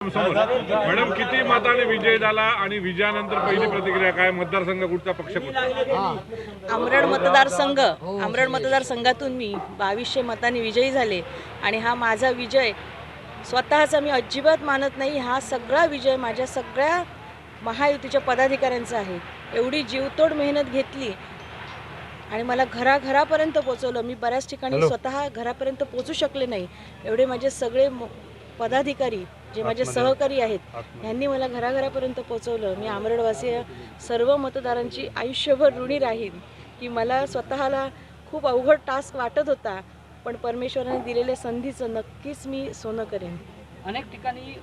Madam किती मताने विजय झाला आणि विजयानंतर पहिली प्रतिक्रिया काय? मतदारसंघ कुठचा, पक्ष कुठचा? आमरड मतदारसंघातून मी 2200 मतांनी विजयी झाले आणि हा माझा विजय स्वतःचा मी अजिबात मानत नाही। हा सगळा विजय माझ्या सगळ्या महायुतीच्या पदाधिकाऱ्यांचा आहे। एवढी जीवतोड मेहनत घेतली आणि मला घराघरापर्यंत पोहोचवलं। मी बऱ्याच ठिकाणी स्वतः घरापर्यंत पोहोचू शकले नाही, एवढे माझे सगळे पदाधिकारी जे माझे सहकारी आहेत यांनी मला घराघरापर्यंत पोहोचवलं। मी आमरडवासी सर्व मतदारांची आयुष्यभर ऋणी राहीन की मला स्वतःला खूप अवघड टास्क वाटत होता, पण परमेश्वराने दिलेल्या संधीचं नक्कीच मी सोनं करेन। अनेक ठिकाणी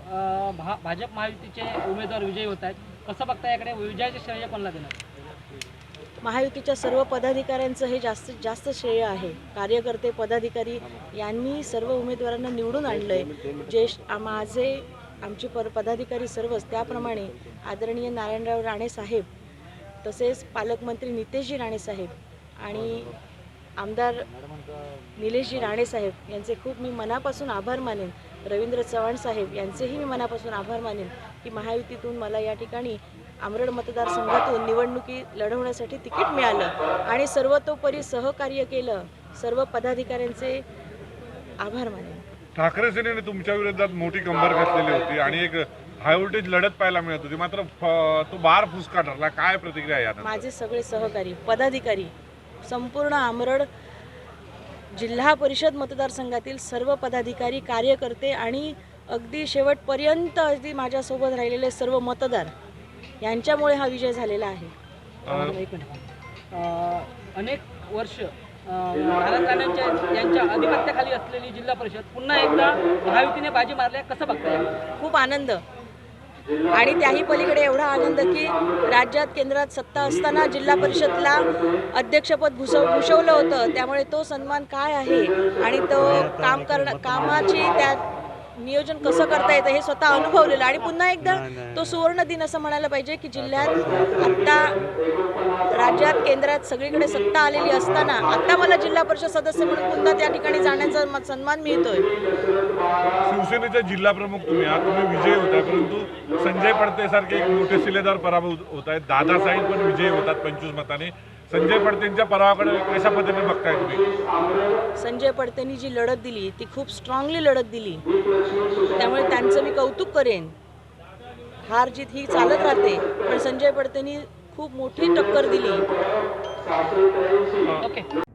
भाजप महायुतीचे उमेदवार विजयी होत आहेत, कसं बघता याकडे? विजयाचे श्रेय कोणाला देणार? महायुतीच्या सर्व पदाधिकाऱ्यांचं हे जास्तीत जास्त श्रेय आहे। कार्यकर्ते पदाधिकारी यांनी सर्व उमेदवारांना निवडून आणलंय। जे आमचे पदाधिकारी सर्वच, त्याप्रमाणे आदरणीय नारायणराव राणे साहेब, तसेच पालकमंत्री नितेशजी राणे साहेब आणि आमदार निलेशजी राणे साहेब यांचे खूप मी मनापासून आभार मानेन। रवींद्र चव्हाण साहेब यांचेही मी मनापासून आभार मानेन की महायुतीतून मला या ठिकाणी आमरड मतदारसंघातून निवडणुकी लढवण्यासाठी तिकीट मिळालं आणि सर्वतोपरी सहकार्य केलं। सर्व पदाधिकाऱ्यांचे आभार मानेन। ठाकरे सेनेने तुमच्या विरोधात मोठी कंबर घातलेली होती आणि एक हाय व्होल्टेज लढत पाहायला मिळत होती, मात्र तो बार फुसका ठरला। काय प्रतिक्रिया यानंतर? माझे सगळे सहकारी पदाधिकारी, संपूर्ण आमरड जिल्हा परिषद मतदारसंघातील सर्व पदाधिकारी, कार्यकर्ते आणि अगदी शेवटपर्यंत अगदी माझ्यासोबत राहिलेले सर्व मतदार यांच्यामुळे हा विजय झालेला आहे। अनेक वर्ष नारायण राणे यांच्या अधिपत्याखाली असलेली जिल्हा परिषद पुन्हा एकदा महायुतीने बाजी मारल्या, कसं बघताय? खूप आनंद आणि त्याही पलीकडे एवढा आनंद की राज्यात केंद्रात सत्ता असताना जिल्हा परिषदला अध्यक्षपद भूषवलं होतं, त्यामुळे तो सन्मान काय आहे आणि तो कामाची त्या नियोजन कसं करता येतं हे स्वतः अनुभवलेलं आणि पुन्हा एकदा तो सुवर्ण दिन असं म्हणायला पाहिजे की जिल्ह्यात आत्ता राज्यात केंद्रात सगळीकडे सत्ता आलेली असताना आता मला जिल्हा परिषद सदस्य म्हणून पुन्हा त्या ठिकाणी जाण्याचा सन्मान मिळतोय। शिवसेनेचे जिल्हा प्रमुख तुम्ही आहात, तुम्ही विजयी होताय, परंतु संजय पडते सारखे एक मोठे शिलेदार पराभूत होत आहेत। दादासाहेब पण विजयी होतात 25 मताने। संजय पडतेंच्या पराभवाकडे कशा पद्धतीने बघताय तुम्ही? संजय पडतेंनी जी लढत दिली ती खूप स्ट्रॉंगली लढत दिली, त्यामुळे त्यांचं मी कौतुक करेन। हार जीत ही चालत राहते, पण संजय पडतेंनी खूप मोठी टक्कर दिली। ओके।